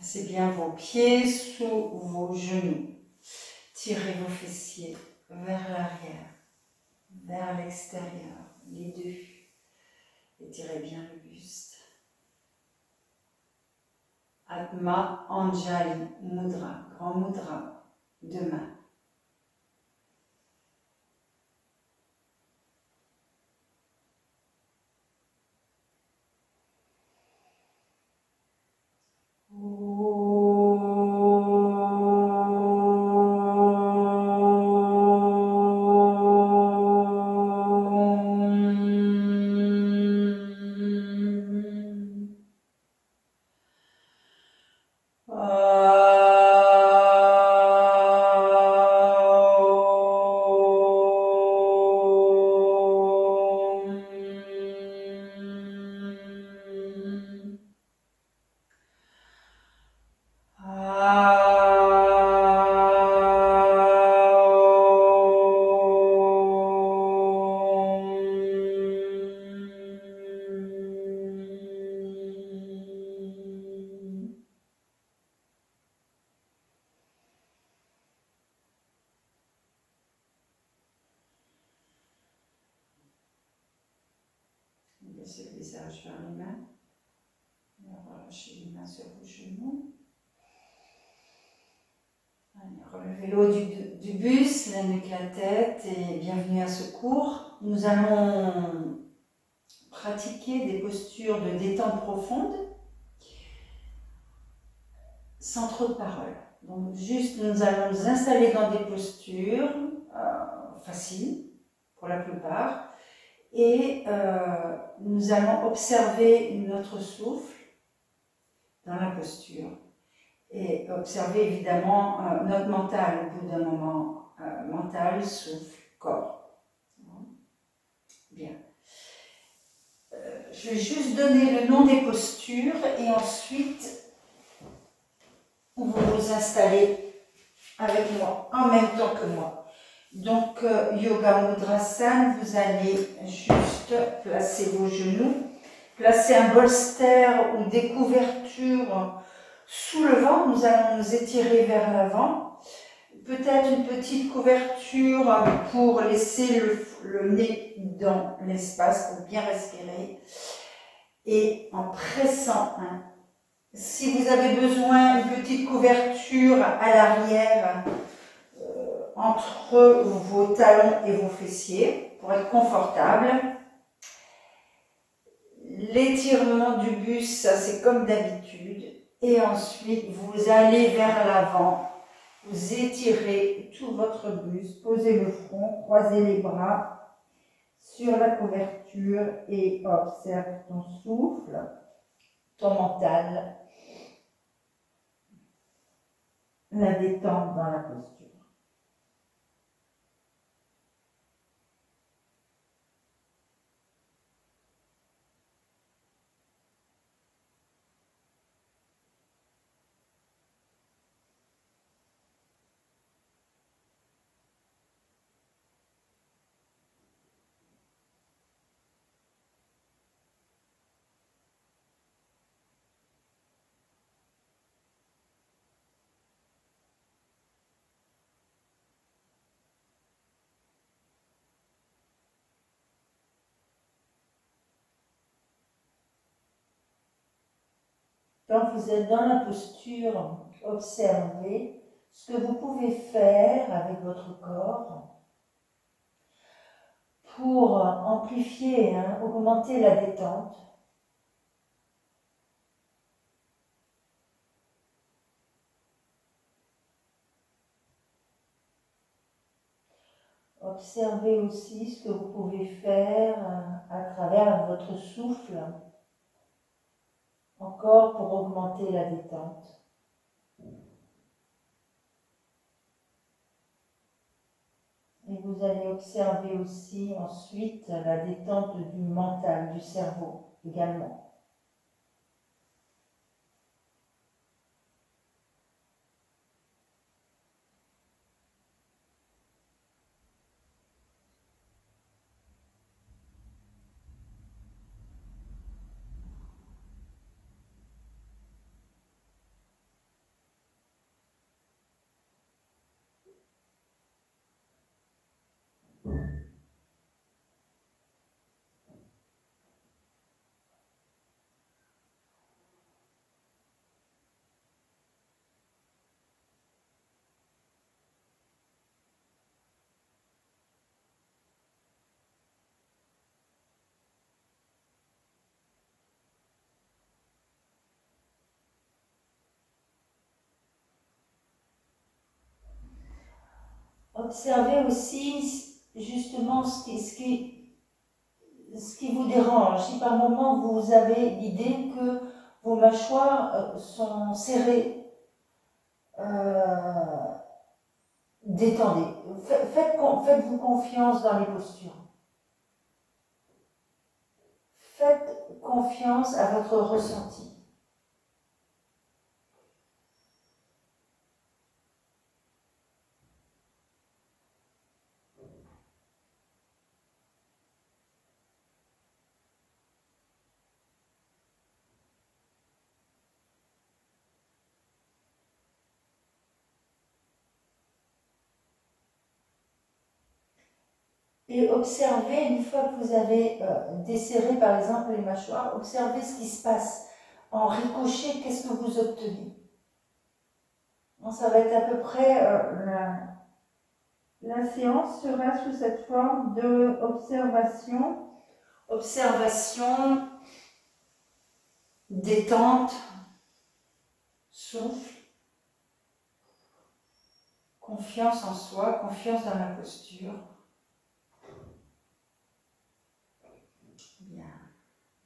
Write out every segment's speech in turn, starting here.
Placez bien vos pieds sous vos genoux. Tirez vos fessiers vers l'arrière, vers l'extérieur, les deux. Étirez bien le buste. Atma Anjali Mudra, grand mudra, deux mains. Laissez le visage vers les mains. Relâchez les mains sur vos genoux. Allez, relevez le haut du buste, la nuque, la tête et bienvenue à ce cours. Nous allons pratiquer des postures de détente profonde sans trop de paroles. Donc juste nous allons nous installer dans des postures faciles pour la plupart. Et nous allons observer notre souffle dans la posture et observer évidemment notre mental au bout d'un moment, mental, souffle, corps. Bien. Je vais juste donner le nom des postures et ensuite vous vous installez avec moi, en même temps que moi. Donc, Yoga Mudrasana, vous allez juste placer vos genoux, placer un bolster ou des couvertures sous le ventre. Nous allons nous étirer vers l'avant. Peut-être une petite couverture pour laisser le nez dans l'espace, pour bien respirer. Et en pressant, si vous avez besoin d'une petite couverture à l'arrière, entre vos talons et vos fessiers pour être confortable. L'étirement du buste, ça c'est comme d'habitude. Et ensuite, vous allez vers l'avant, vous étirez tout votre buste, posez le front, croisez les bras sur la couverture et observe ton souffle, ton mental, la détente dans la posture. Quand vous êtes dans la posture, observez ce que vous pouvez faire avec votre corps pour amplifier, augmenter la détente. Observez aussi ce que vous pouvez faire à travers votre souffle, encore pour augmenter la détente. Et vous allez observer aussi ensuite la détente du mental, du cerveau également. observez aussi justement ce qui vous dérange. Si par moment vous avez l'idée que vos mâchoires sont serrées, détendez. Faites-vous confiance dans les postures. Faites confiance à votre ressenti. Et observez, une fois que vous avez desserré par exemple les mâchoires, observez ce qui se passe. En ricochet, qu'est-ce que vous obtenez? Bon, ça va être à peu près, la séance sera sous cette forme de observation. Observation, détente, souffle, confiance en soi, confiance dans la posture. Bien.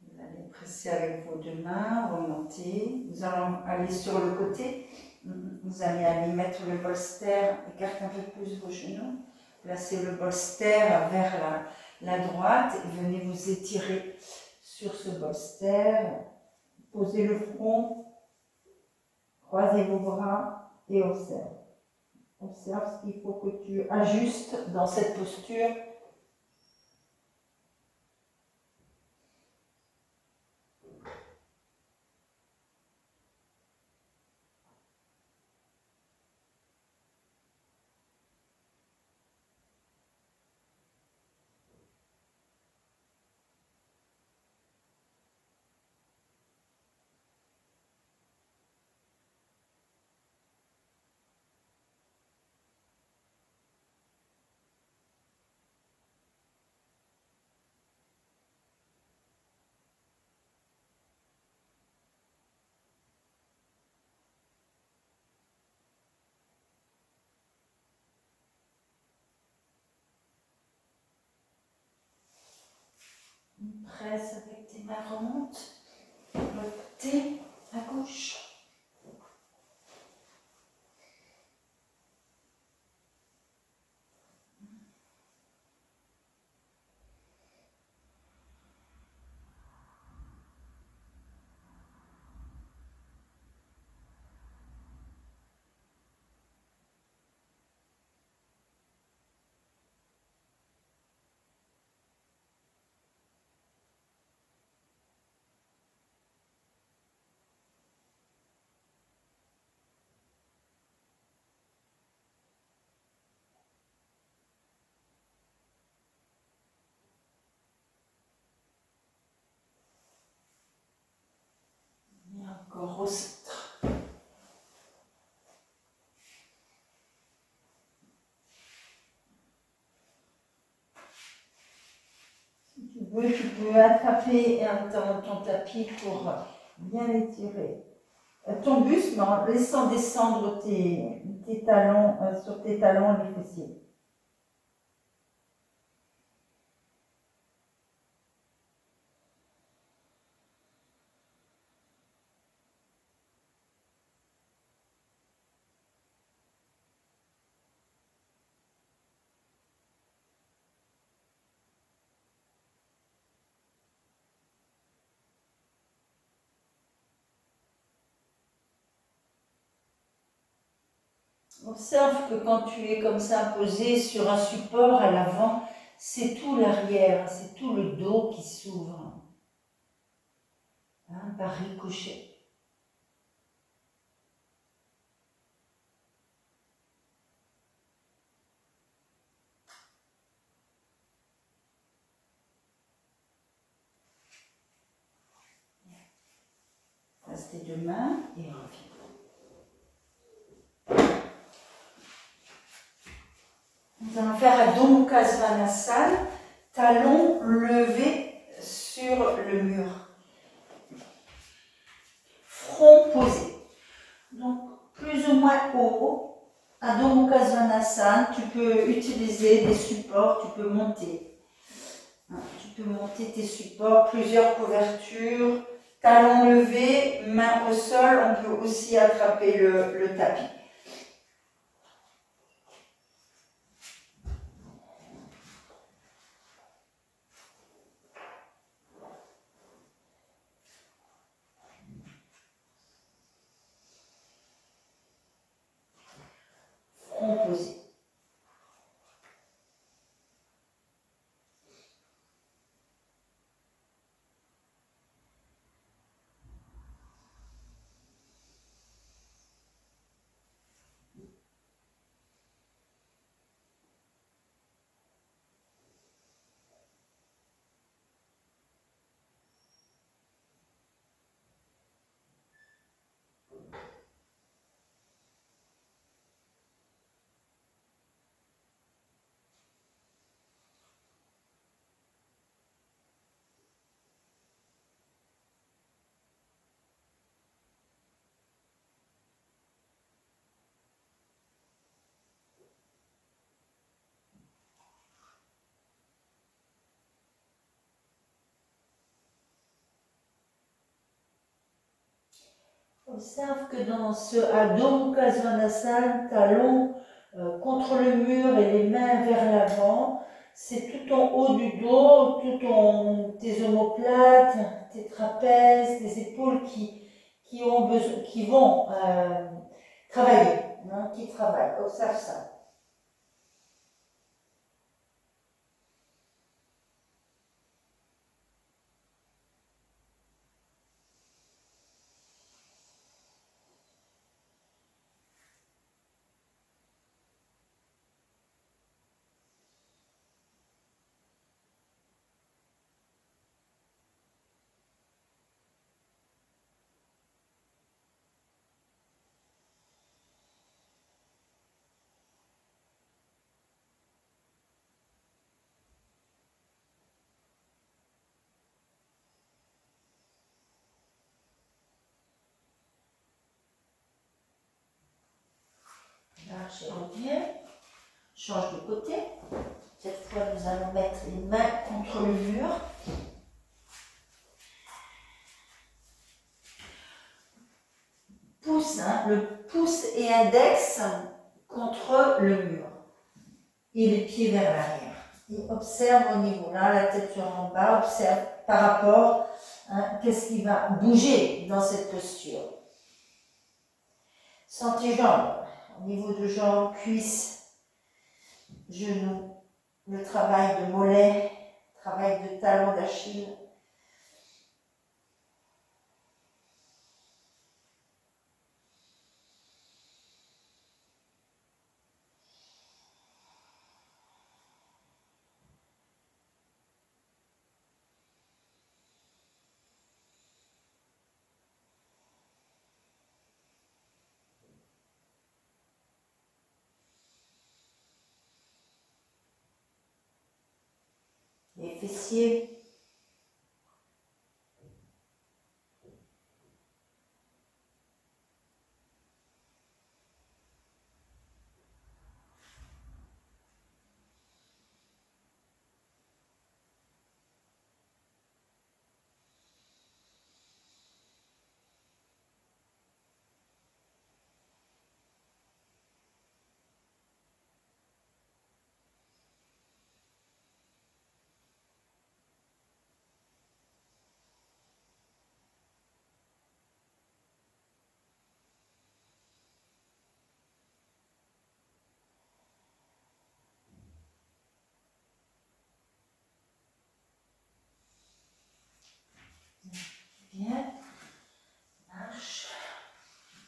Vous allez presser avec vos deux mains, remonter. Nous allons aller sur le côté. Vous allez aller mettre le bolster, écartez un peu plus vos genoux. Placez le bolster vers la droite et venez vous étirer sur ce bolster. Posez le front, croisez vos bras et observe. Observe ce qu'il faut que tu ajustes dans cette posture. Presse avec tes mains, remonte. Le côté à gauche. Et encore au centre. Si tu veux, tu peux attraper ton tapis pour bien étirer ton buste, mais en laissant descendre tes talons sur tes talons les fessiers. Observe que quand tu es comme ça posé sur un support à l'avant, c'est tout l'arrière, c'est tout le dos qui s'ouvre, hein, par ricochet. Passe tes deux mains et reviens. Nous allons faire Adho Mukha Svanasana, talons levés sur le mur. Front posé. Donc, plus ou moins haut, Adho Mukha Svanasana, tu peux utiliser des supports, tu peux monter. Tu peux monter tes supports, plusieurs couvertures, talons levés, mains au sol, on peut aussi attraper le tapis. Front posé. Observe que dans ce Adho Mukha Svanasana, talons contre le mur et les mains vers l'avant, c'est tout en haut du dos, tes omoplates, tes trapèzes, tes épaules qui vont travailler, qui travaillent. Observe ça. Marche et reviens. Change de côté. Cette fois, nous allons mettre les mains contre le mur. Pouce, le pouce et index contre le mur. Et les pieds vers l'arrière. Et observe au niveau là, la tête sur en bas, observe par rapport, qu'est-ce qui va bouger dans cette posture. Sens tes jambes, au niveau de jambes, cuisses, genoux, le travail de mollet, travail de talon d'Achille. Les fessiers. Bien. Marche.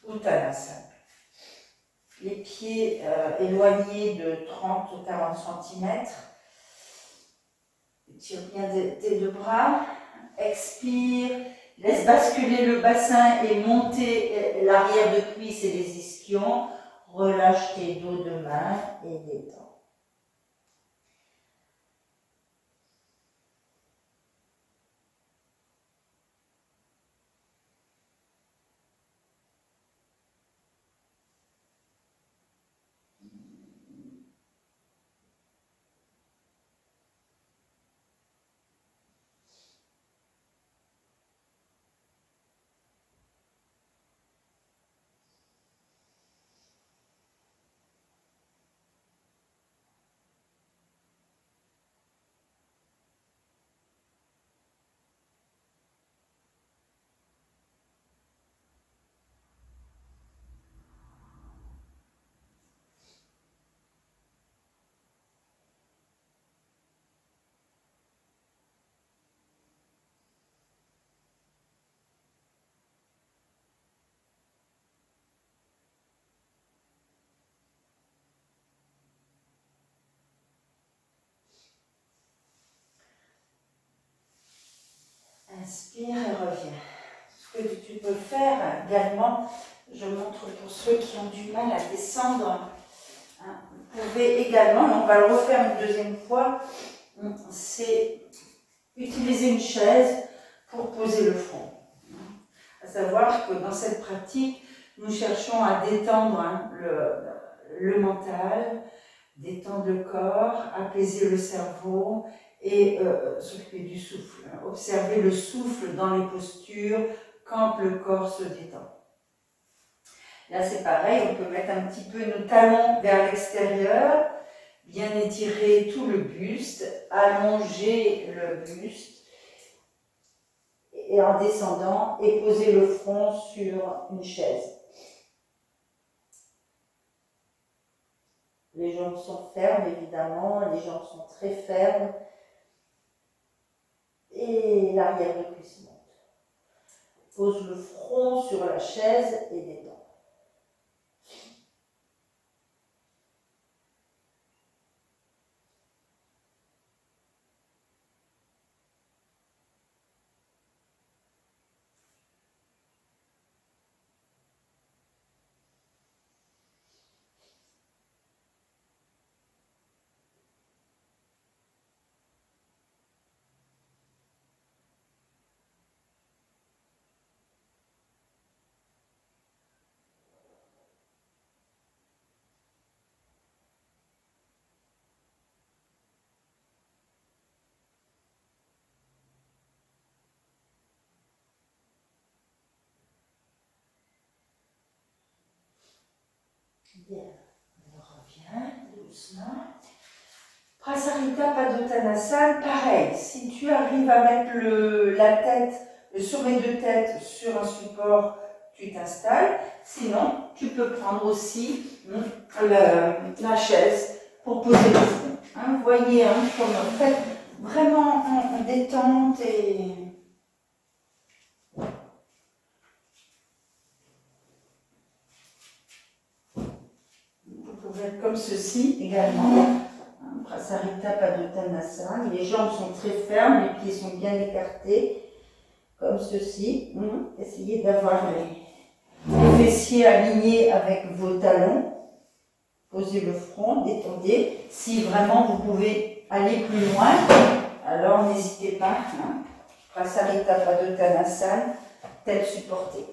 Uttanasana. Les pieds éloignés de 30 ou 40 cm. Tire bien tes deux bras. Expire. Laisse basculer le bassin et monter l'arrière de cuisse et les ischions. Relâche tes dos de main et détends. Inspire et reviens. Ce que tu peux faire également, je montre pour ceux qui ont du mal à descendre, hein, vous pouvez également, on va le refaire une deuxième fois, c'est utiliser une chaise pour poser le front. À savoir que dans cette pratique, nous cherchons à détendre le mental, détendre le corps, apaiser le cerveau et s'occuper du souffle. Observer le souffle dans les postures quand le corps se détend. Là c'est pareil, on peut mettre un petit peu nos talons vers l'extérieur, bien étirer tout le buste, allonger le buste et en descendant et poser le front sur une chaise. Les jambes sont fermes évidemment, les jambes sont très fermes et l'arrière de cuisse monte. Pose le front sur la chaise et détends. Bien, on revient doucement. Prasarita Padottanasana, pareil, si tu arrives à mettre la tête, le sommet de tête sur un support, tu t'installes. Sinon, tu peux prendre aussi la chaise pour poser le front. Hein, vous voyez, hein, comme en fait, vraiment en détente et... Vous pouvez être comme ceci également. Prasarita Padottanasana. Les jambes sont très fermes, les pieds sont bien écartés, comme ceci. Essayez d'avoir les fessiers alignés avec vos talons. Posez le front, détendez. Si vraiment vous pouvez aller plus loin, alors n'hésitez pas. Prasarita Padottanasana, tête supportée.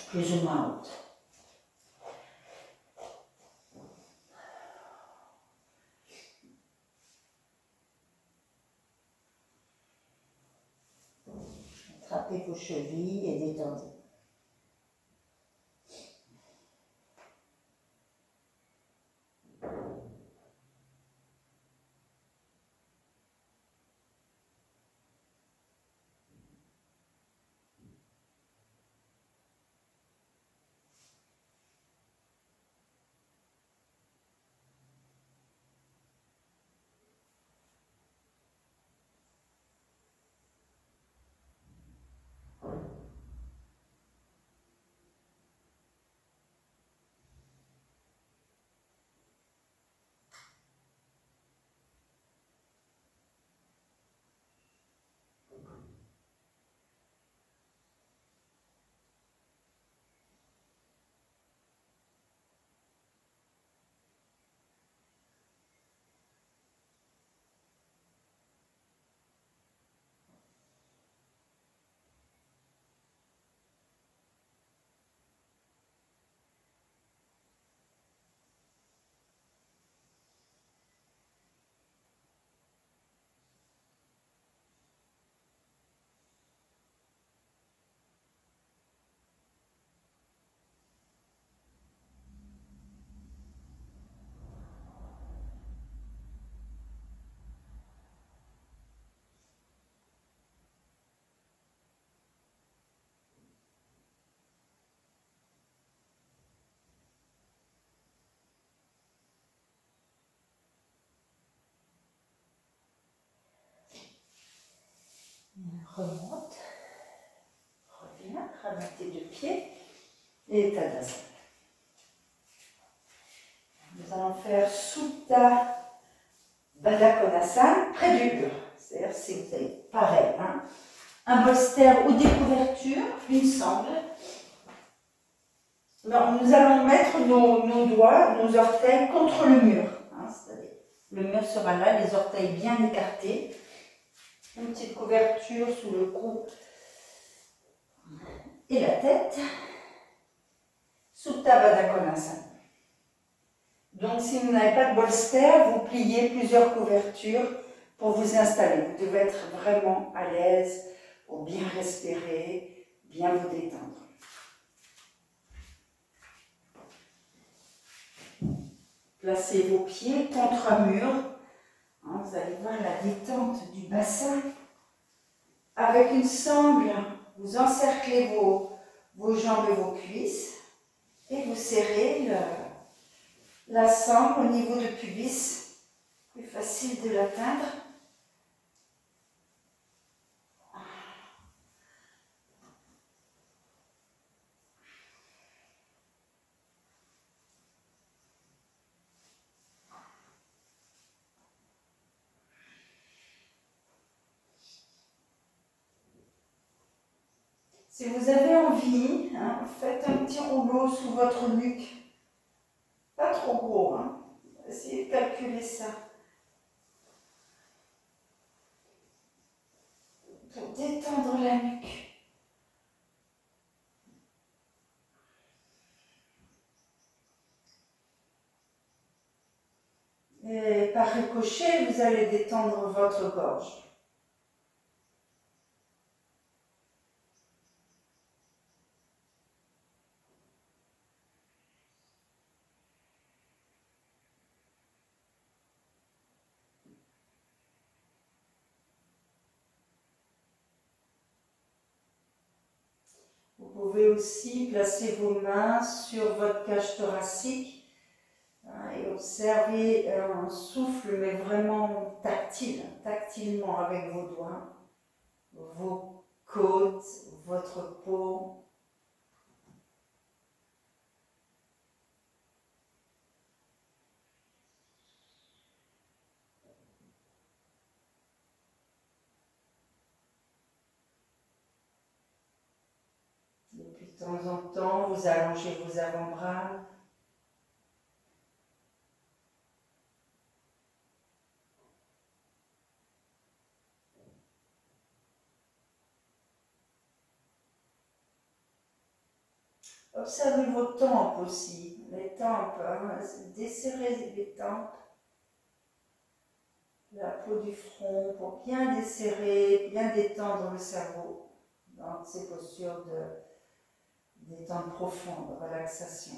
Plus ou moins haute. Attrapez vos chevilles et détendez. Remonte, reviens, ramène tes deux pieds et Tadasana. Nous allons faire Supta Baddha Konasana, près du mur. C'est-à-dire si vous avez pareil, hein, un bolster ou des couvertures, une sangle. Alors, nous allons mettre nos doigts, nos orteils contre le mur. Hein, c'est-à-dire, le mur sera là, les orteils bien écartés. Une petite couverture sous le cou et la tête. Supta Baddha Konasana. Donc, si vous n'avez pas de bolster, vous pliez plusieurs couvertures pour vous installer. Vous devez être vraiment à l'aise pour bien respirer, bien vous détendre. Placez vos pieds contre un mur. Vous allez voir la détente du bassin. Avec une sangle, vous encerclez vos jambes et vos cuisses et vous serrez la sangle au niveau du pubis. Plus facile de l'atteindre. Si vous avez envie, hein, faites un petit rouleau sous votre nuque. Pas trop gros, hein. Essayez de calculer ça. Pour détendre la nuque. Et par ricochet, vous allez détendre votre gorge. Vous pouvez aussi placer vos mains sur votre cage thoracique et observer un souffle, mais vraiment tactile, tactilement avec vos doigts, vos côtes, votre peau. Et puis de temps en temps, vous allongez vos avant-bras. Observez vos tempes aussi, les tempes, hein, desserrez les tempes, la peau du front pour bien desserrer, bien détendre le cerveau dans ces postures de détente profonde, de relaxation.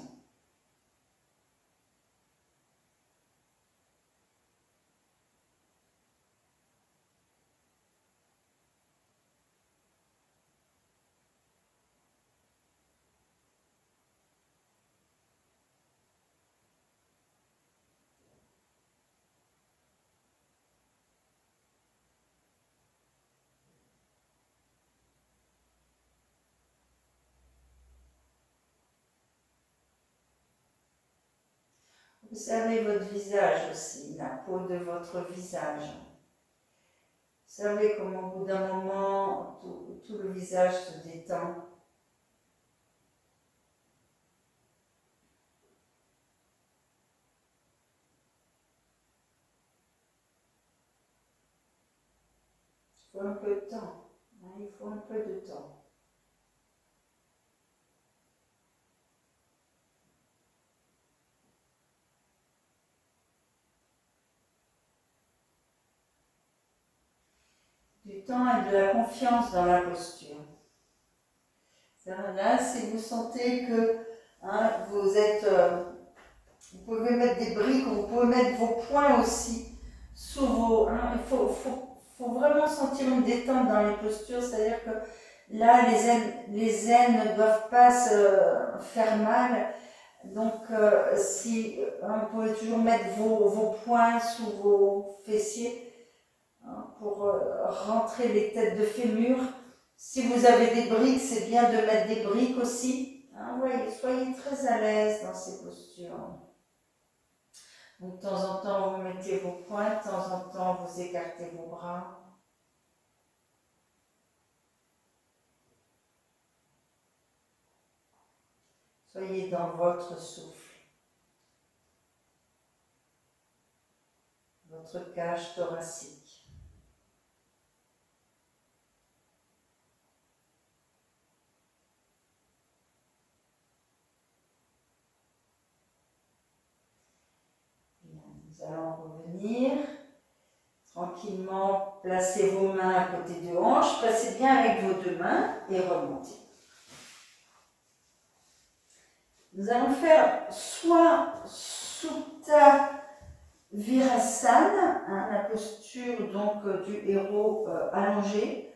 Observez votre visage aussi, la peau de votre visage. Observez comment au bout d'un moment, tout le visage se détend. Il faut un peu de temps, hein, il faut un peu de temps. Du temps et de la confiance dans la posture. Là, si vous sentez que hein, vous êtes, vous pouvez mettre des briques, vous pouvez mettre vos poings aussi sous vos. Hein, il faut vraiment sentir une détente dans les postures, c'est-à-dire que là, les aines ne doivent pas se faire mal. Donc, si hein, vous pouvez toujours mettre vos poings sous vos fessiers. Pour rentrer les têtes de fémur. Si vous avez des briques, c'est bien de mettre des briques aussi. Hein, ouais, soyez très à l'aise dans ces postures. Donc, de temps en temps, vous mettez vos poings, de temps en temps, vous écartez vos bras. Soyez dans votre souffle. Votre cage thoracique. Bien, nous allons revenir. Tranquillement, placez vos mains à côté de hanches, passez bien avec vos deux mains et remontez. Nous allons faire soit Supta Virasana, hein, la posture donc du héros allongé,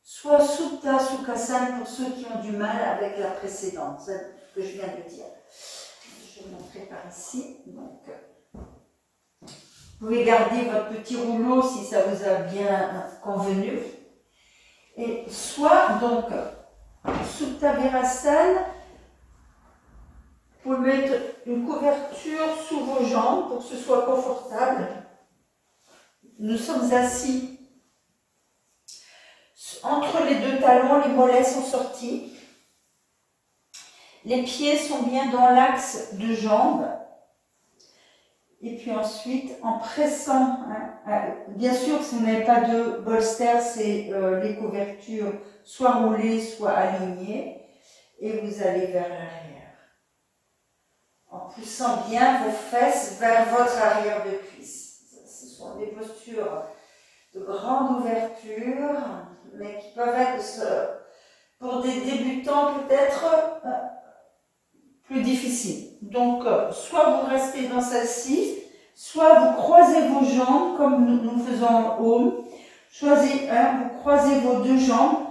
soit Supta Sukhasana pour ceux qui ont du mal avec la précédente, c'est ce que je viens de dire. Je vais montrer par ici. Donc, vous pouvez garder votre petit rouleau si ça vous a bien convenu. Et soit donc Supta Virasana, vous pouvez mettre une couverture sous vos jambes pour que ce soit confortable. Nous sommes assis entre les deux talons, les mollets sont sortis. Les pieds sont bien dans l'axe de jambes. Et puis ensuite, en pressant, bien sûr, si vous n'avez pas de bolster, c'est les couvertures soit roulées, soit alignées. Et vous allez vers l'arrière. En poussant bien vos fesses vers votre arrière de cuisse. Ce sont des postures de grande ouverture, mais qui peuvent être, pour des débutants, peut-être plus difficiles. Donc, soit vous restez dans celle-ci, soit vous croisez vos jambes, comme nous faisons en home. Choisissez vous croisez vos deux jambes,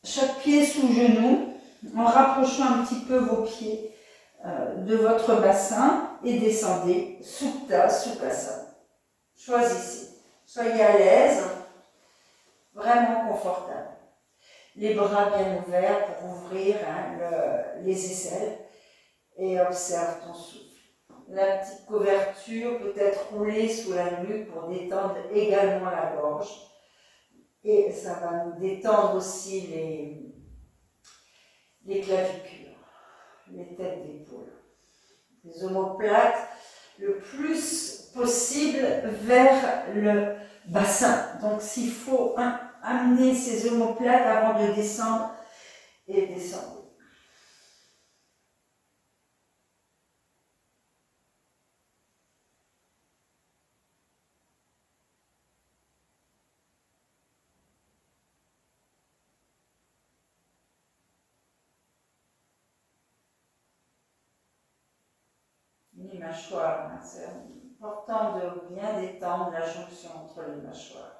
chaque pied sous genou, en rapprochant un petit peu vos pieds de votre bassin et descendez Supta Sukhasana. Choisissez. Soyez à l'aise, vraiment confortable. Les bras bien ouverts pour ouvrir les aisselles et observe ton souffle. La petite couverture peut être roulée sous la nuque pour détendre également la gorge. Et ça va nous détendre aussi les clavicules, les têtes d'épaule. Les omoplates le plus possible vers le bassin. Donc s'il faut amener ces omoplates avant de descendre, et descendre. Les mâchoires, c'est important de bien détendre la jonction entre les mâchoires.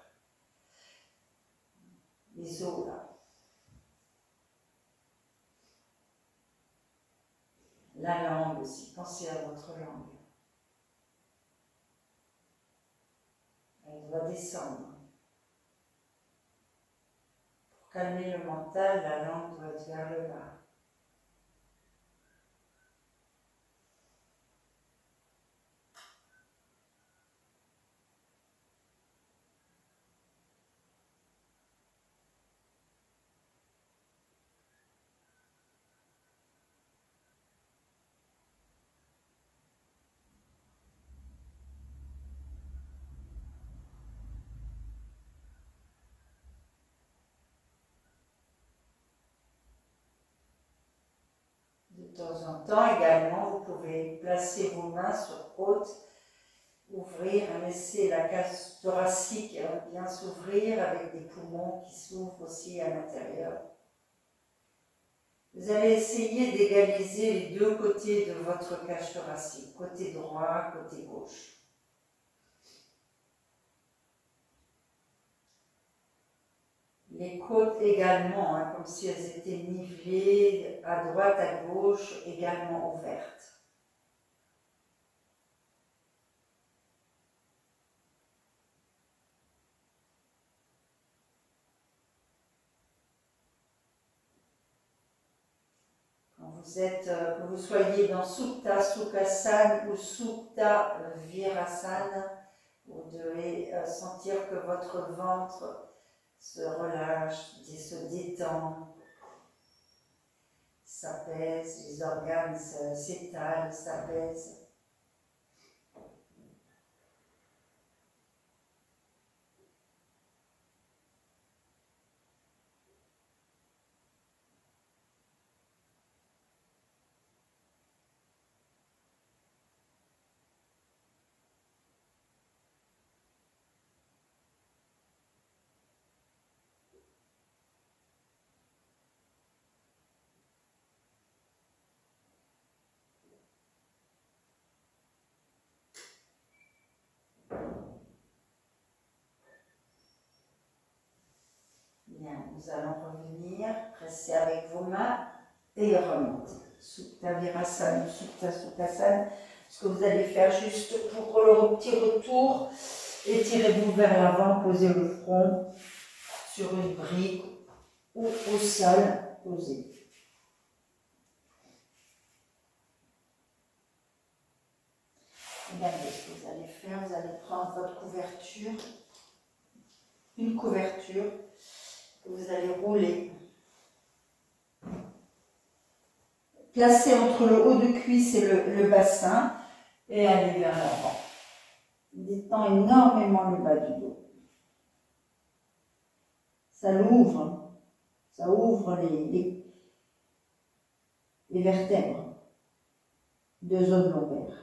Les os là. La langue aussi, pensez à votre langue. Elle doit descendre. Pour calmer le mental, la langue doit être vers le bas. De temps en temps, également, vous pouvez placer vos mains sur côte, ouvrir, laisser la cage thoracique bien s'ouvrir avec des poumons qui s'ouvrent aussi à l'intérieur. Vous allez essayer d'égaliser les deux côtés de votre cage thoracique, côté droit, côté gauche. Les côtes également, comme si elles étaient nivelées à droite, à gauche, également ouvertes. Que vous soyez dans Supta Sukhasana ou Supta Virasana, vous devez sentir que votre ventre se relâche, se détend. s'apaise, les organes s'étalent, s'apaisent. Bien, nous allons revenir, presser avec vos mains et remonter. Supta Virasana, Supta Sukhasana. Ce que vous allez faire juste pour le petit retour, étirez-vous vers l'avant, posez le front sur une brique ou au sol, posez. Regardez ce que vous allez faire, vous allez prendre votre couverture, une couverture que vous allez rouler. Placez entre le haut de cuisse et le bassin et allez vers l'avant. Détend énormément le bas du dos. Ça l'ouvre, ça ouvre les vertèbres de zone lombaire.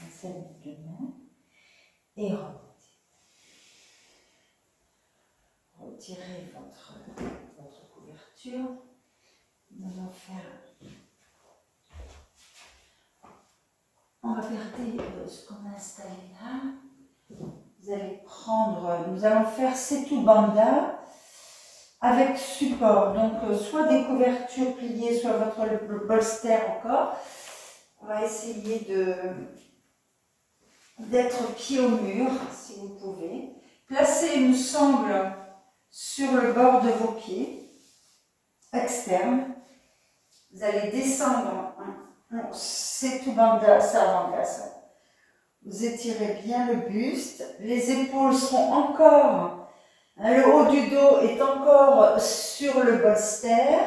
Cette deux mains et remontez. Retirez votre couverture. Nous allons faire. On va garder ce qu'on a installé là. Vous allez prendre. Nous allons faire Setu Bandha avec support. Donc soit des couvertures pliées, soit votre bolster encore. On va essayer d'être pied au mur, si vous pouvez. Placez une sangle sur le bord de vos pieds, externes. Vous allez descendre, Setu Bandha Sarvangasana. Vous étirez bien le buste. Les épaules seront encore, le haut du dos est encore sur le bolster.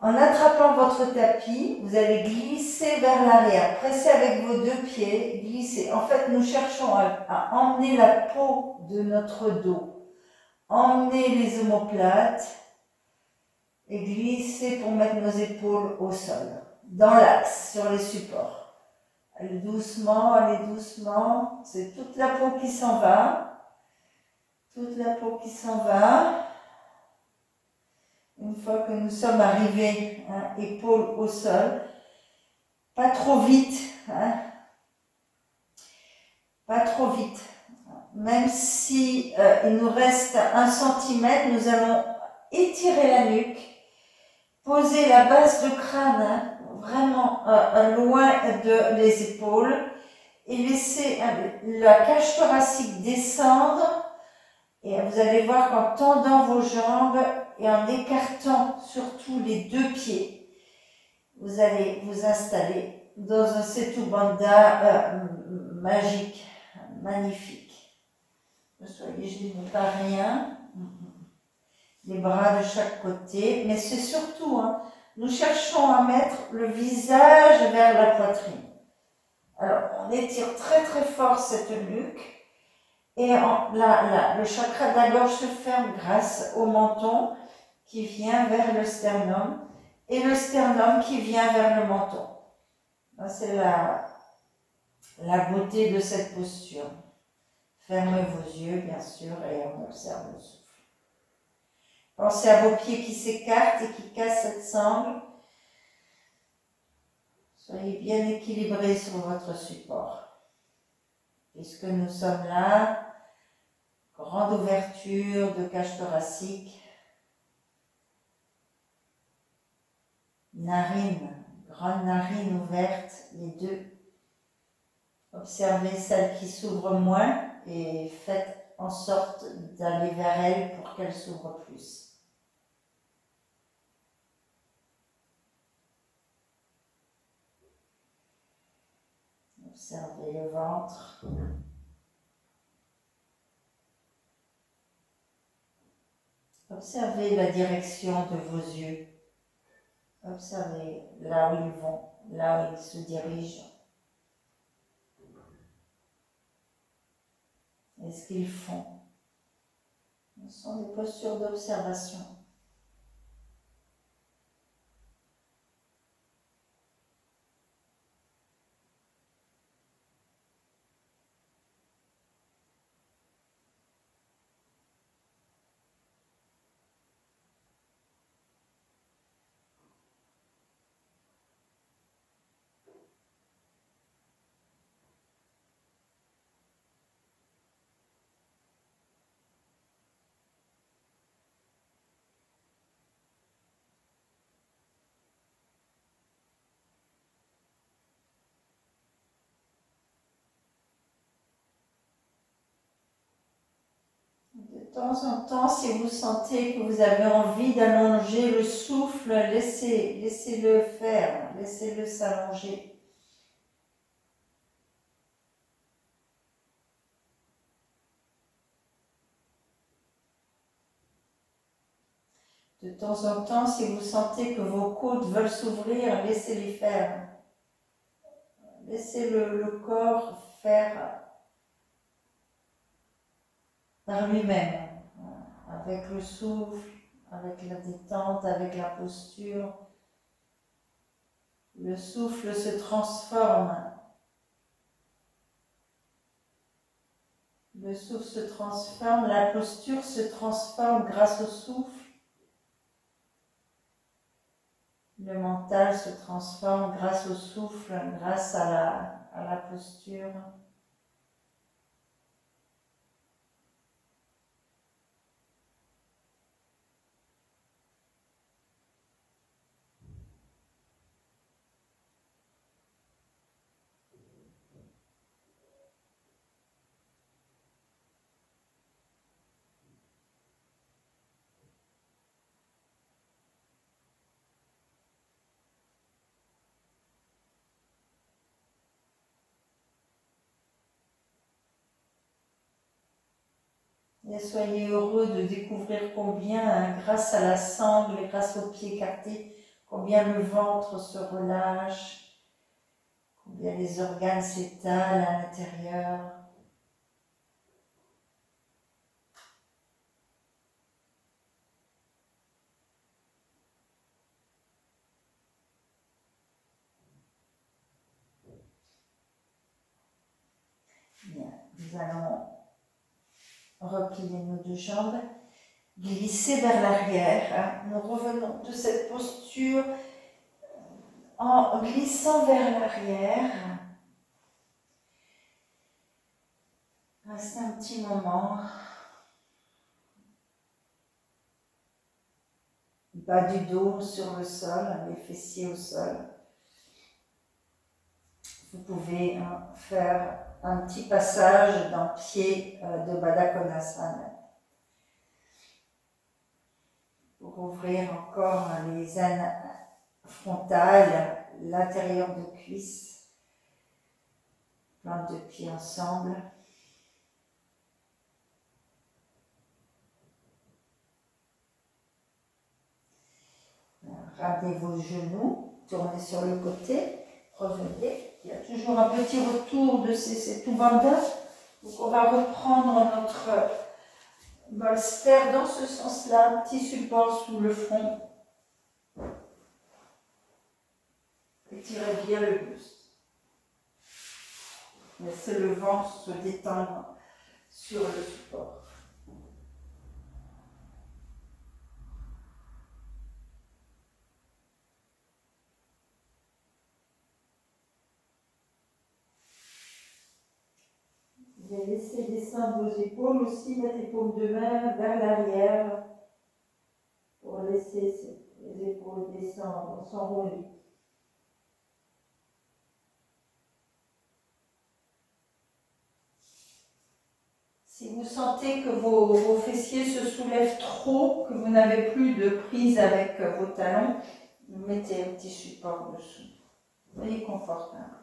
En attrapant votre tapis, vous allez glisser vers l'arrière. Pressez avec vos deux pieds, glissez. En fait, nous cherchons à emmener la peau de notre dos. Emmenez les omoplates et glissez pour mettre nos épaules au sol. Dans l'axe, sur les supports. Allez doucement, allez doucement. C'est toute la peau qui s'en va. Toute la peau qui s'en va. Une fois que nous sommes arrivés, épaules au sol, pas trop vite, pas trop vite. Même si il nous reste 1 cm, nous allons étirer la nuque, poser la base de crâne vraiment loin de les épaules et laisser la cage thoracique descendre. Et vous allez voir qu'en tendant vos jambes et en écartant surtout les deux pieds, vous allez vous installer dans un Setu Bandha magique, magnifique. Ne soyez gênés par rien. Les bras de chaque côté. Mais c'est surtout, nous cherchons à mettre le visage vers la poitrine. Alors, on étire très très fort cette nuque. Et le chakra de la gorge se ferme grâce au menton qui vient vers le sternum et le sternum qui vient vers le menton. C'est la beauté de cette posture. Fermez vos yeux, bien sûr, et on observe le souffle. Pensez à vos pieds qui s'écartent et qui cassent cette sangle. Soyez bien équilibrés sur votre support. Puisque nous sommes là, grande ouverture de cage thoracique, narine, grande narine ouverte, les deux. Observez celle qui s'ouvre moins et faites en sorte d'aller vers elle pour qu'elle s'ouvre plus. Observez le ventre. Observez la direction de vos yeux. Observez là où ils vont, là où ils se dirigent. Et ce qu'ils font. Ce sont des postures d'observation. De temps en temps, si vous sentez que vous avez envie d'allonger le souffle, laissez-le faire, laissez-le s'allonger. De temps en temps, si vous sentez que vos côtes veulent s'ouvrir, laissez-les faire. Laissez le corps faire par lui-même, avec le souffle, avec la détente, avec la posture. Le souffle se transforme. Le souffle se transforme, la posture se transforme grâce au souffle. Le mental se transforme grâce au souffle, grâce à la posture. Et soyez heureux de découvrir combien, grâce à la sangle, grâce aux pieds écartés, combien le ventre se relâche, combien les organes s'étalent à l'intérieur. Bien, nous allons replier nos deux jambes, glisser vers l'arrière. Nous revenons de cette posture en glissant vers l'arrière. Restez un petit moment. Bas du dos sur le sol, les fessiers au sol. Vous pouvez faire un petit passage d'un pied de Baddha Konasana pour ouvrir encore les aines frontales, l'intérieur de cuisse, plante de pieds ensemble. Ramenez vos genoux, tournez sur le côté, revenez. Il y a toujours un petit retour de ces tout bandhas. Donc on va reprendre notre bolster dans ce sens-là, un petit support sous le front. Étirez bien le buste. Laissez le ventre se détendre sur le support. Vous allez laisser descendre vos épaules aussi, mettre les paumes de main vers l'arrière pour laisser les épaules descendre, s'enrouler. Si vous sentez que vos fessiers se soulèvent trop, que vous n'avez plus de prise avec vos talons, vous mettez un petit support dessous. Soyez confortable.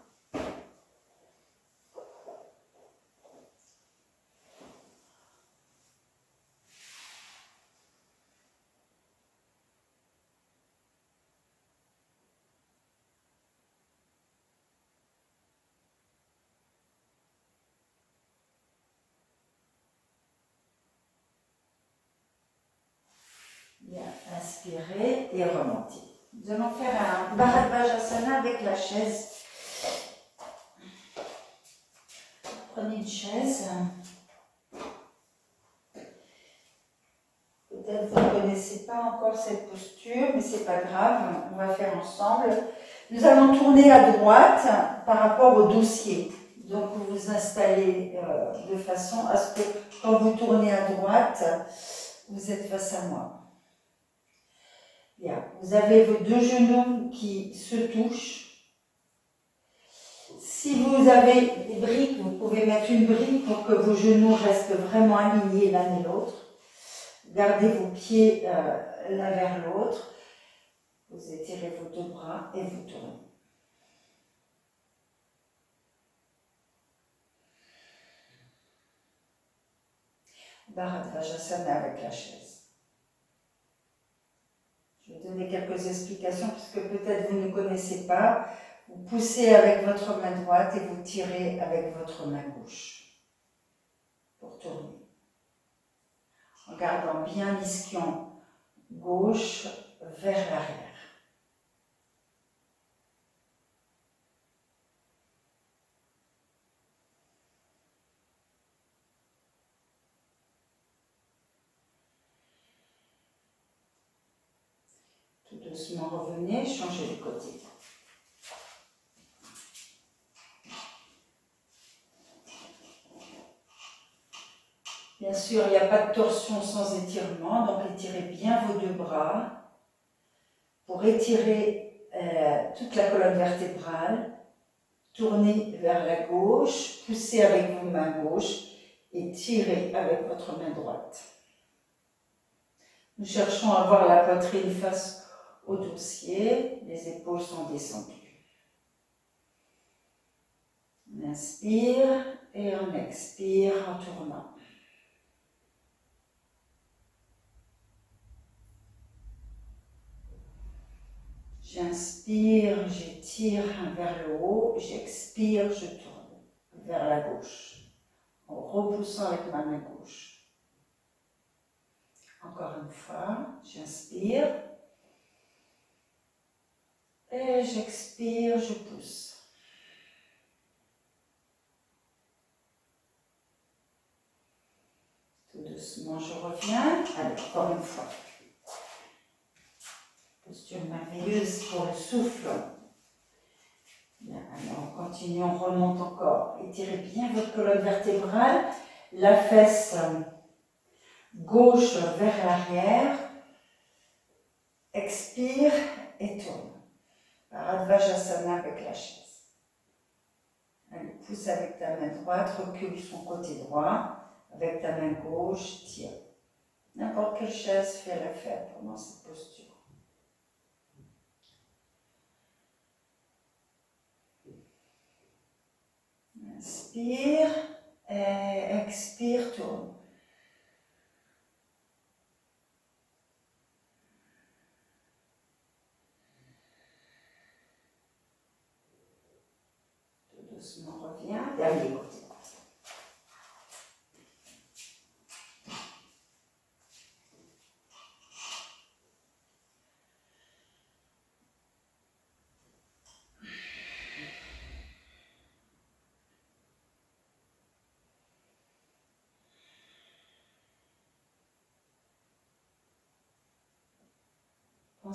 Bien, inspirez et remontez. Nous allons faire un Bharadvajasana avec la chaise. Prenez une chaise. Peut-être vous ne connaissez pas encore cette posture, mais c'est pas grave, on va faire ensemble. Nous allons tourner à droite par rapport au dossier. Donc vous vous installez de façon à ce que quand vous tournez à droite, vous êtes face à moi. Bien, vous avez vos deux genoux qui se touchent. Si vous avez des briques, vous pouvez mettre une brique pour que vos genoux restent vraiment alignés l'un et l'autre. Gardez vos pieds l'un vers l'autre. Vous étirez vos deux bras et vous tournez. Bharadvajasana avec la chaise. Je vais donner quelques explications puisque peut-être vous ne connaissez pas. Vous poussez avec votre main droite et vous tirez avec votre main gauche pour tourner. En gardant bien l'ischion gauche vers l'arrière. Tout doucement revenez, changez de côté. Bien sûr, il n'y a pas de torsion sans étirement, donc étirez bien vos deux bras pour étirer toute la colonne vertébrale. Tournez vers la gauche, poussez avec vos mains gauches et tirez avec votre main droite. Nous cherchons à avoir la poitrine face au dossier, les épaules sont descendues. On inspire et on expire en tournant. J'inspire, j'étire vers le haut, j'expire, je tourne vers la gauche, en repoussant avec ma main gauche. Encore une fois, j'inspire et j'expire, je pousse. Tout doucement, je reviens. Allez, encore une fois. Posture merveilleuse pour le souffle. Bien, alors on continue, on remonte encore. Étirez bien votre colonne vertébrale, la fesse gauche vers l'arrière. Expire et tourne. Bharadvajasana avec la chaise. Allez, pousse avec ta main droite, recule son côté droit. Avec ta main gauche, tire. N'importe quelle chaise fait l'affaire pendant cette posture. Inspire et expire, tourne. Tout doucement reviens, dernier côté.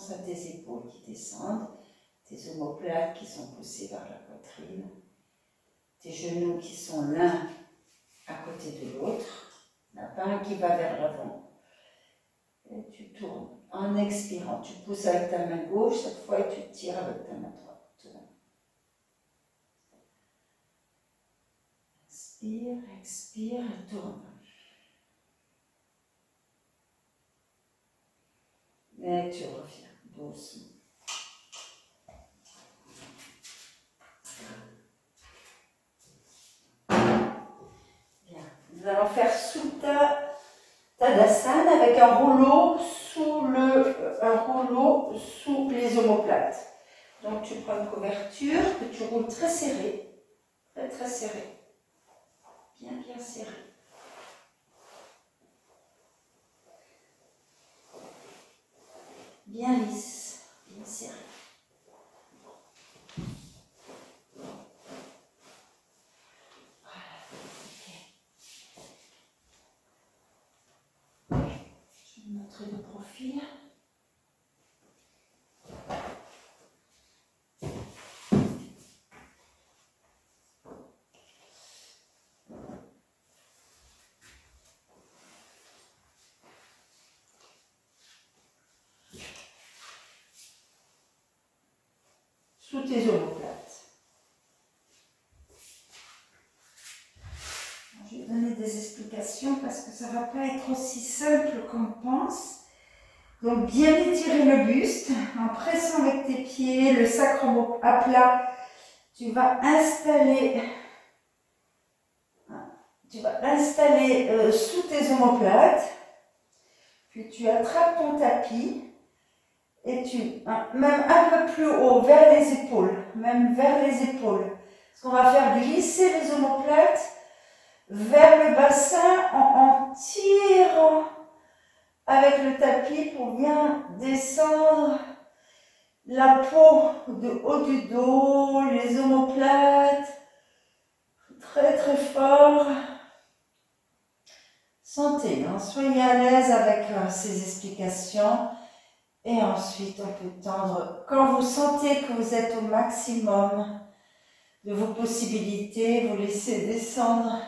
Pense à tes épaules qui descendent, tes omoplates qui sont poussées vers la poitrine, tes genoux qui sont l'un à côté de l'autre, il n'y en a pas un qui va vers l'avant. Et tu tournes en expirant, tu pousses avec ta main gauche cette fois et tu tires avec ta main droite. Inspire, expire et tourne. Et tu reviens doucement. Bien. Nous allons faire Tadasana avec un rouleau sous les omoplates. Donc tu prends une couverture que tu roules très serré, très serré, bien serré. Bien lisse, bien serré. Voilà, ok. Je vais montrer le profil. Sous tes omoplates. Je vais donner des explications parce que ça ne va pas être aussi simple qu'on pense. Donc bien étirer le buste en pressant avec tes pieds le sacrum à plat. Tu vas installer sous tes omoplates. Puis tu attrapes ton tapis. Et même un peu plus haut, vers les épaules, Parce qu'on va faire glisser les omoplates vers le bassin en tirant avec le tapis pour bien descendre la peau de haut du dos, les omoplates, très fort. Sentez, soyez à l'aise avec ces explications. Et ensuite, on peut tendre. Quand vous sentez que vous êtes au maximum de vos possibilités, vous laissez descendre.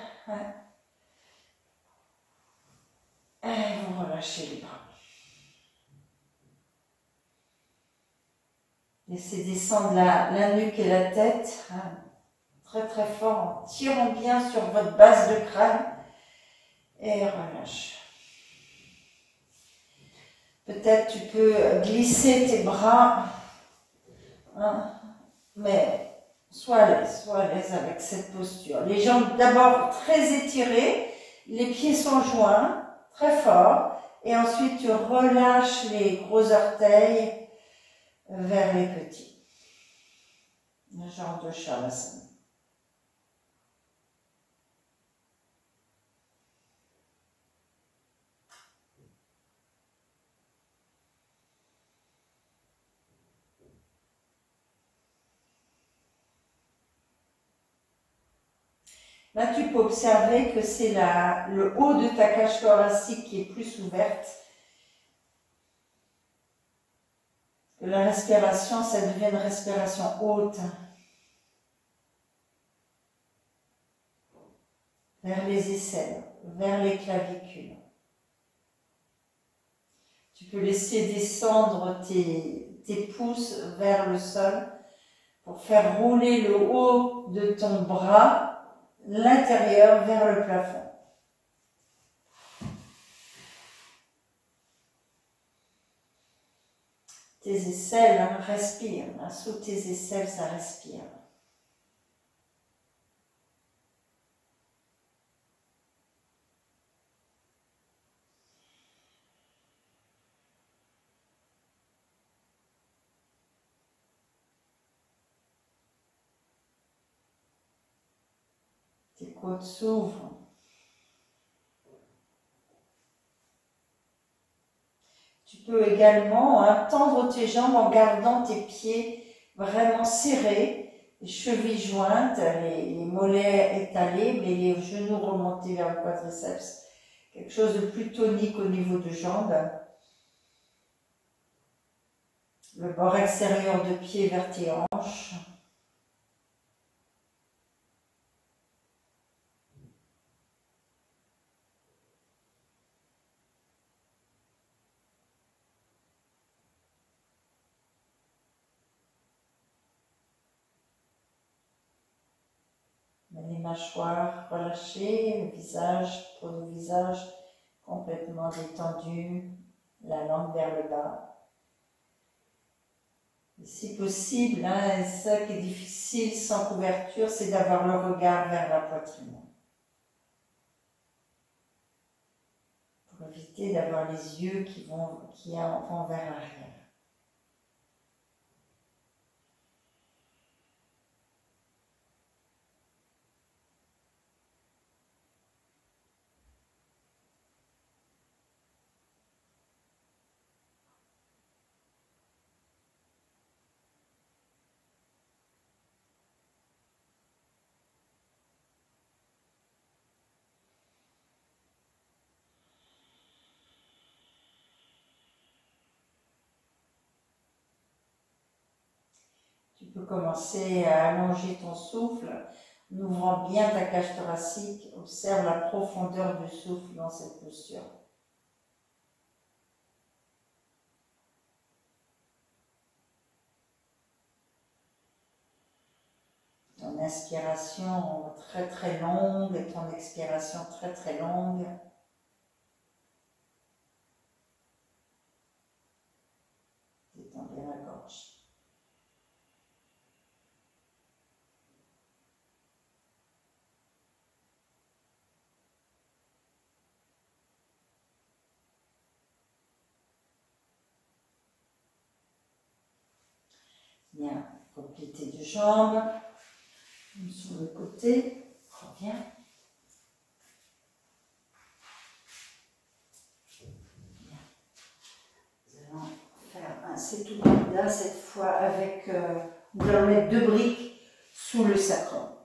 Et vous relâchez les bras. Laissez descendre la nuque et la tête. Très fort, en tirant bien sur votre base de crâne. Et relâche. Peut-être tu peux glisser tes bras, mais sois à l'aise avec cette posture. Les jambes d'abord très étirées, les pieds sont joints, très fort, et ensuite tu relâches les gros orteils vers les petits. Le genre de Shavasana. Là, tu peux observer que c'est le haut de ta cage thoracique qui est plus ouverte. Que la respiration, ça devient une respiration haute. Vers les aisselles, vers les clavicules. Tu peux laisser descendre tes pouces vers le sol pour faire rouler le haut de ton bras, l'intérieur vers le plafond. Tes aisselles respirent, sous tes aisselles ça respire. Tes côtes s'ouvrent. Tu peux également tendre tes jambes en gardant tes pieds vraiment serrés, les chevilles jointes, les mollets étalés, mais les genoux remontés vers le quadriceps. Quelque chose de plus tonique au niveau de jambes. Le bord extérieur de pied vers tes hanches. Les mâchoires relâchées, le visage, peau du visage complètement détendue, la langue vers le bas. Et si possible, hein, ça qui est difficile sans couverture, c'est d'avoir le regard vers la poitrine. Pour éviter d'avoir les yeux qui vont vers l'arrière. Tu peux commencer à allonger ton souffle en ouvrant bien ta cage thoracique. Observe la profondeur du souffle dans cette posture. Ton inspiration très très longue et ton expiration très très longue. Détends bien la gorge. Bien, mobilité de jambes, sur le côté, reviens. Bien. Nous allons faire un setu bandha cette fois avec, nous allons mettre 2 briques sous le sacrum.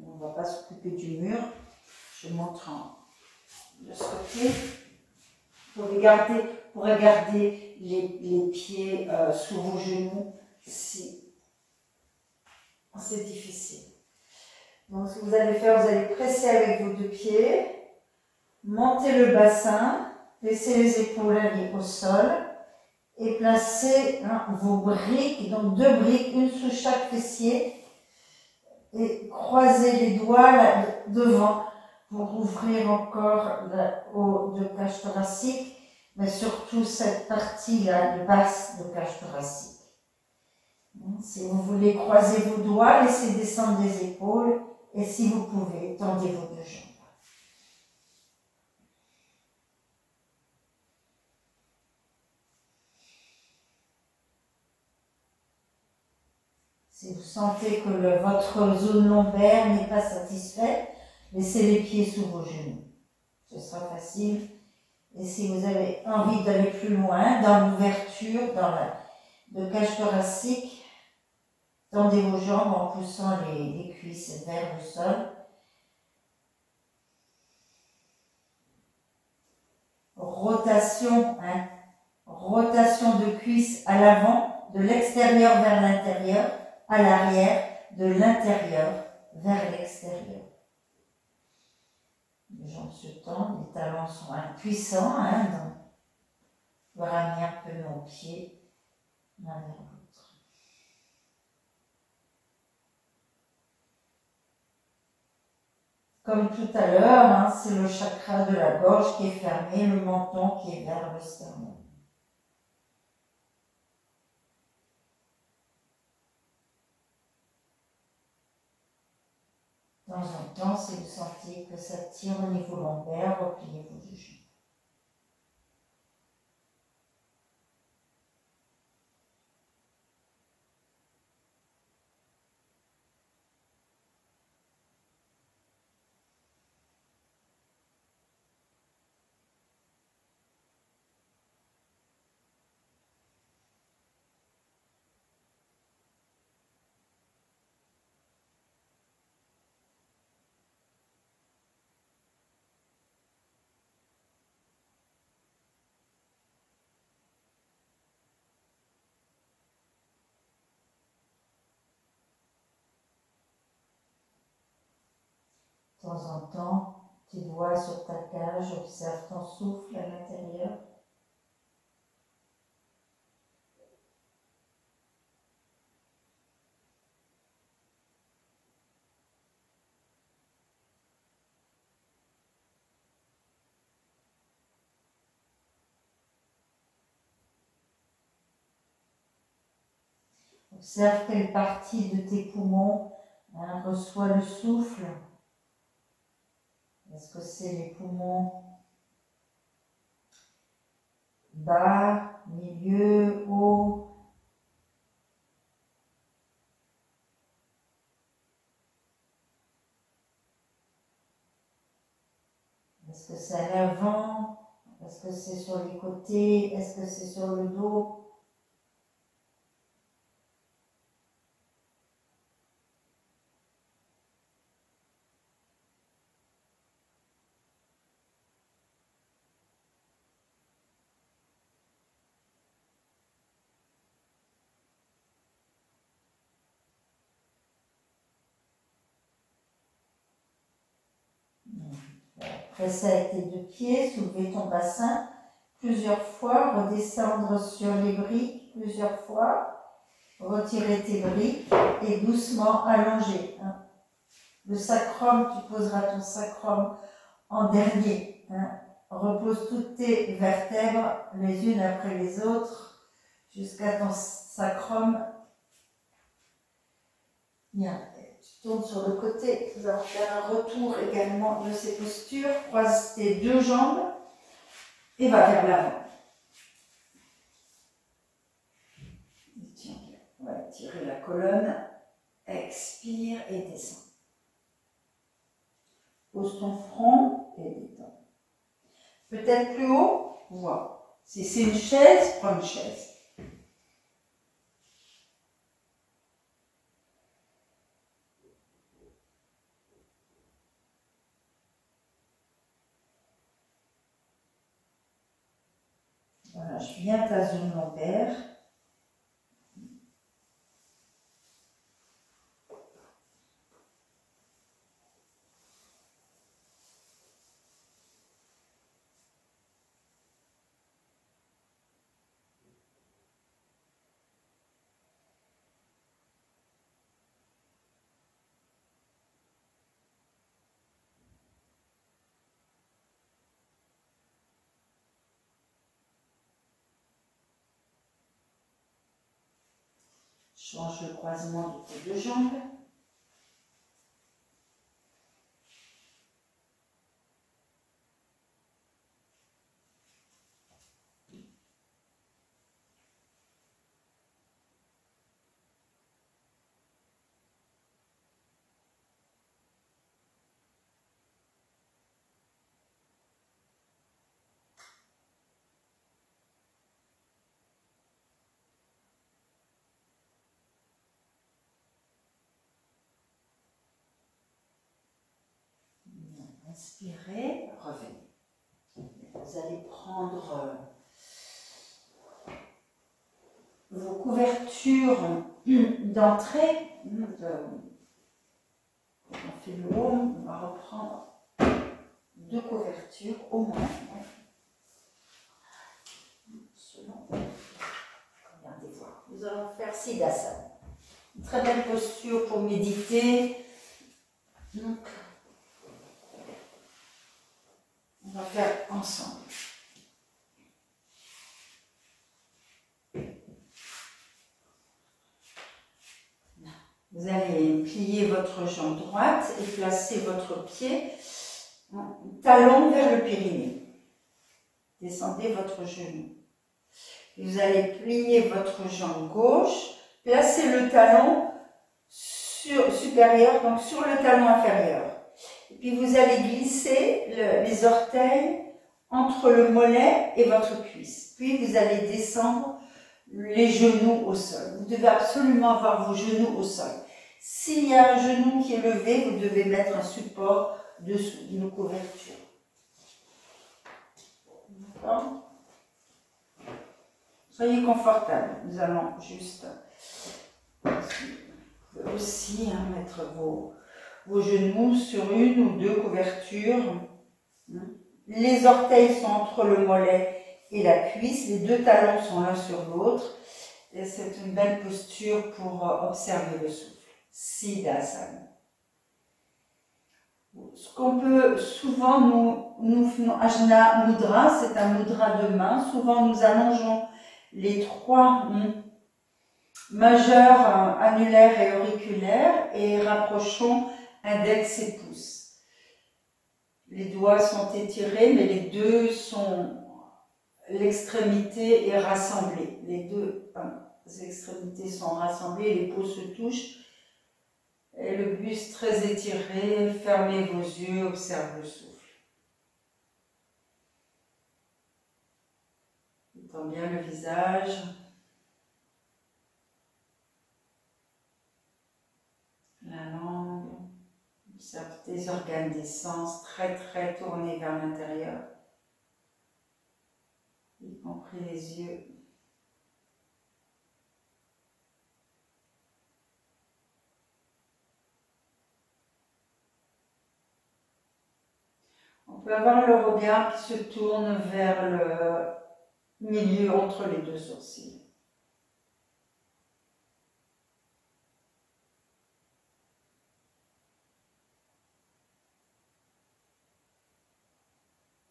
On ne va pas s'occuper du mur, je montre de ce côté. Pour regarder les pieds sous vos genoux, si c'est difficile. Donc ce que vous allez faire, vous allez presser avec vos 2 pieds, monter le bassin, laisser les épaules aller au sol et placer vos briques, donc 2 briques, une sous chaque fessier et croiser les doigts là, devant pour ouvrir encore le haut de cage thoracique, mais surtout cette partie-là de basse de cage thoracique. Si vous voulez croiser vos doigts, laissez descendre les épaules et si vous pouvez, tendez vos 2 jambes. Si vous sentez que votre zone lombaire n'est pas satisfaite, laissez les pieds sous vos genoux. Ce sera facile. Et si vous avez envie d'aller plus loin, dans l'ouverture, de cage thoracique, tendez vos jambes en poussant les cuisses vers le sol. Rotation, rotation de cuisses à l'avant, de l'extérieur vers l'intérieur, à l'arrière, de l'intérieur vers l'extérieur. Les jambes se tendent, les talons sont impuissants, donc on va ramener un peu nos pieds l'un vers l'autre. Comme tout à l'heure, c'est le chakra de la gorge qui est fermé, le menton qui est vers le sternum. De temps en temps, si vous sentez que ça tire au niveau lombaire, repliez vos 2 genoux. temps en temps, tes doigts sur ta cage, observe ton souffle à l'intérieur. Observe quelle partie de tes poumons reçoit le souffle. Est-ce que c'est les poumons bas, milieu, haut? Est-ce que c'est à l'avant? Est-ce que c'est sur les côtés? Est-ce que c'est sur le dos? Pressez avec tes deux pieds, soulevez ton bassin plusieurs fois, redescendre sur les briques plusieurs fois, retirer tes briques et doucement allonger. Le sacrum, tu poseras ton sacrum en dernier. Repose toutes tes vertèbres les unes après les autres jusqu'à ton sacrum. Bien. Tu tournes sur le côté, nous allons faire un retour également de ces postures. Croise tes deux jambes et va vers l'avant. Tiens, on va tirer la colonne. Expire et descends. Pose ton front et détends. Peut-être plus haut, vois. Si c'est une chaise, prends une chaise. Relâche bien ta zone lombaire. Change le croisement de tes deux jambes. Inspirez, revenez. Vous allez prendre vos couvertures d'entrée. On fait le haut, on va reprendre deux couvertures au moins. Selon. Regardez voir. Nous allons faire Siddhasana. Une très belle posture pour méditer. Donc, on va faire ensemble. Vous allez plier votre jambe droite et placer votre pied talon vers le périnée. Descendez votre genou. Vous allez plier votre jambe gauche, placez le talon supérieur, donc sur le talon inférieur. Et puis vous allez glisser les orteils entre le mollet et votre cuisse. Puis vous allez descendre les genoux au sol. Vous devez absolument avoir vos genoux au sol. S'il y a un genou qui est levé, vous devez mettre un support dessous, une couverture. D'accord ? Soyez confortable. Nous allons juste vous pouvez aussi mettre vos vos genoux sur une ou deux couvertures. Les orteils sont entre le mollet et la cuisse, les deux talons sont l'un sur l'autre. Et c'est une belle posture pour observer le souffle. Siddhasana. Ce qu'on peut souvent Ajna Mudra, c'est un mudra de main. Souvent nous allongeons les trois majeurs annulaires et auriculaires et rapprochons index et pouce. Les doigts sont étirés, mais les deux sont, l'extrémité est rassemblée. Les deux extrémités sont rassemblées, les peaux se touchent. Et le buste très étiré, fermez vos yeux, observez le souffle. Détends bien le visage. La langue. Observe tes organes des sens très tournés vers l'intérieur, y compris les yeux. On peut avoir le regard qui se tourne vers le milieu entre les deux sourcils.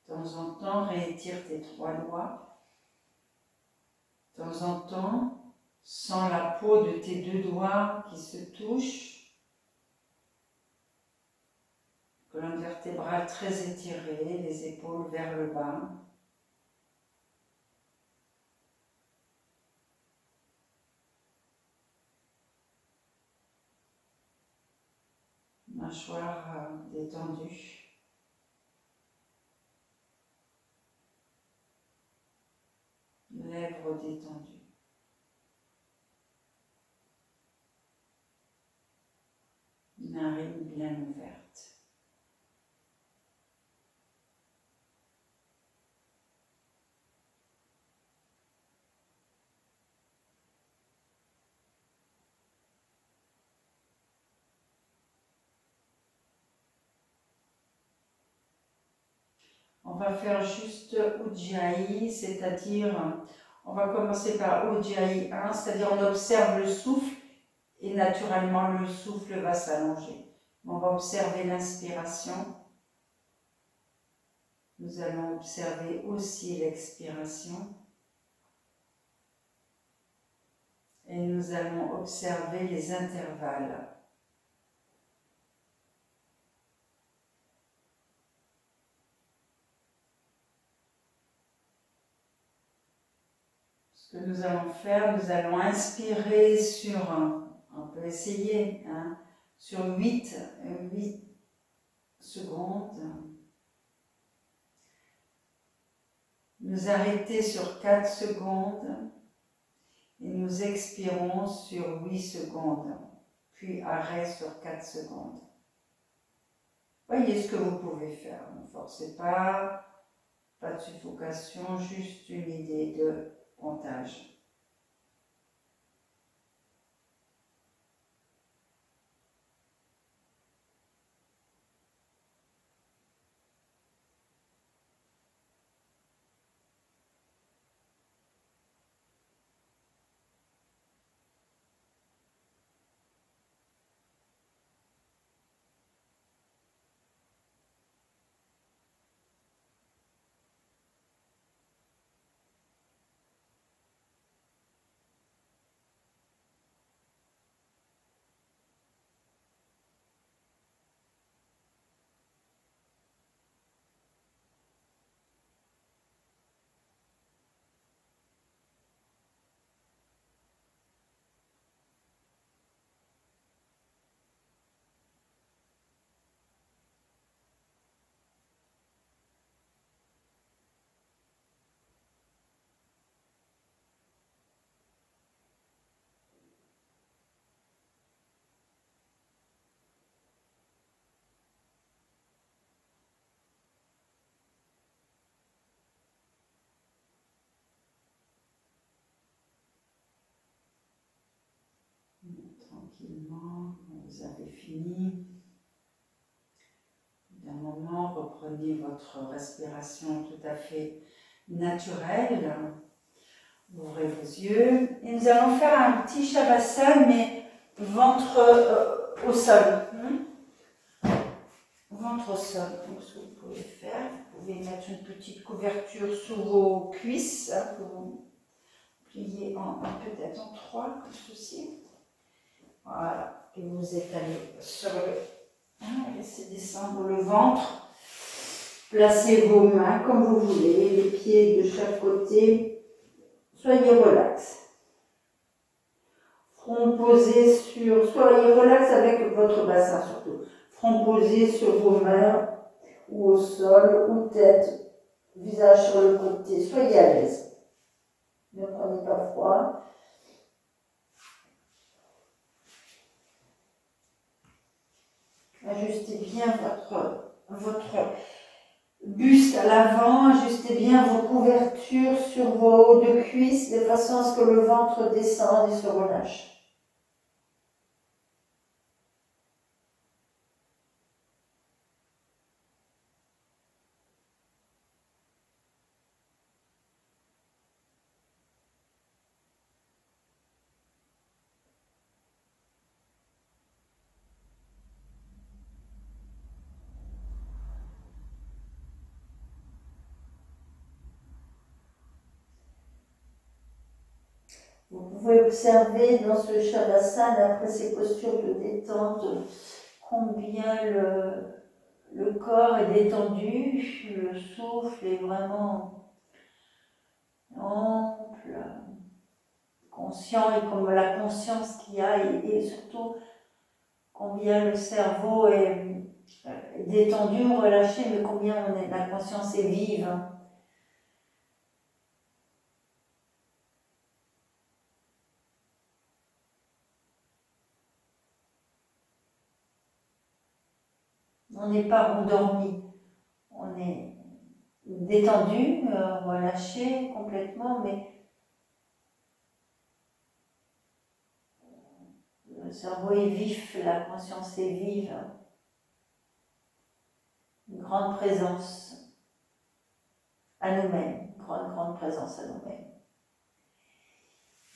De temps en temps, réétire tes trois doigts. De temps en temps, sens la peau de tes deux doigts qui se touchent. Colonne vertébrale très étirée, les épaules vers le bas. Mâchoire détendue. Lèvres détendues. Narine bien ouverte. On va faire juste Ujjayi, c'est-à-dire, on va commencer par Ujjayi 1, c'est-à-dire on observe le souffle et naturellement le souffle va s'allonger. On va observer l'inspiration. Nous allons observer aussi l'expiration. Et nous allons observer les intervalles. Ce que nous allons faire, nous allons inspirer sur, on peut essayer, sur 8 secondes. Nous arrêter sur 4 secondes et nous expirons sur 8 secondes, puis arrêt sur 4 secondes. Voyez ce que vous pouvez faire, ne forcez pas de suffocation, juste une idée de comptage. Tranquillement, vous avez fini. reprenez votre respiration tout à fait naturelle. Ouvrez vos yeux et nous allons faire un petit Shavasana, mais ventre au sol. Ventre au sol, comme ce que vous pouvez faire. Vous pouvez mettre une petite couverture sous vos cuisses, que vous pliez peut-être en 3, comme ceci. Voilà, et vous étalez sur le... laissez descendre le ventre. Placez vos mains comme vous voulez, les pieds de chaque côté. Soyez relax. Front posé sur... Soyez relax avec votre bassin surtout. Front posé sur vos mains ou au sol ou tête, visage sur le côté. Soyez à l'aise. Ne prenez pas froid. Ajustez bien votre buste à l'avant, ajustez bien vos couvertures sur vos hauts de cuisses de façon à ce que le ventre descende et se relâche. Vous pouvez observer dans ce Shavasana, après ces postures de détente, combien le corps est détendu, le souffle est vraiment ample, conscient, et comme la conscience qu'il y a, et surtout combien le cerveau est détendu, relâché, mais combien la conscience est vive. On n'est pas endormi, on est détendu, relâché complètement, mais le cerveau est vif, la conscience est vive. Une grande présence à nous-mêmes, une grande présence à nous-mêmes.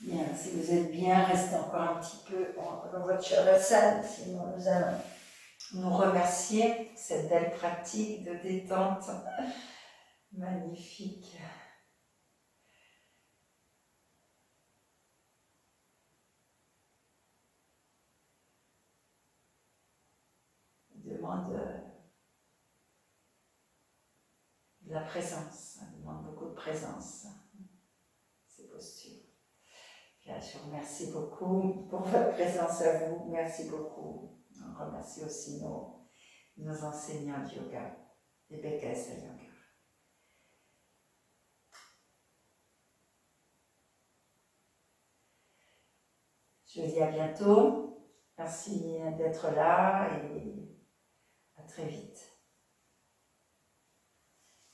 Bien, si vous êtes bien, restez encore un petit peu dans votre Shavasana, sinon nous allons nous remercier pour cette belle pratique de détente magnifique. Demande de la présence, ça demande beaucoup de présence, ces postures. Bien, je vous remercie beaucoup pour votre présence à vous, merci beaucoup. On remercie aussi nos enseignants de yoga, les BKS Yoga. Je vous dis à bientôt, merci d'être là et à très vite.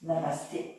Namasté.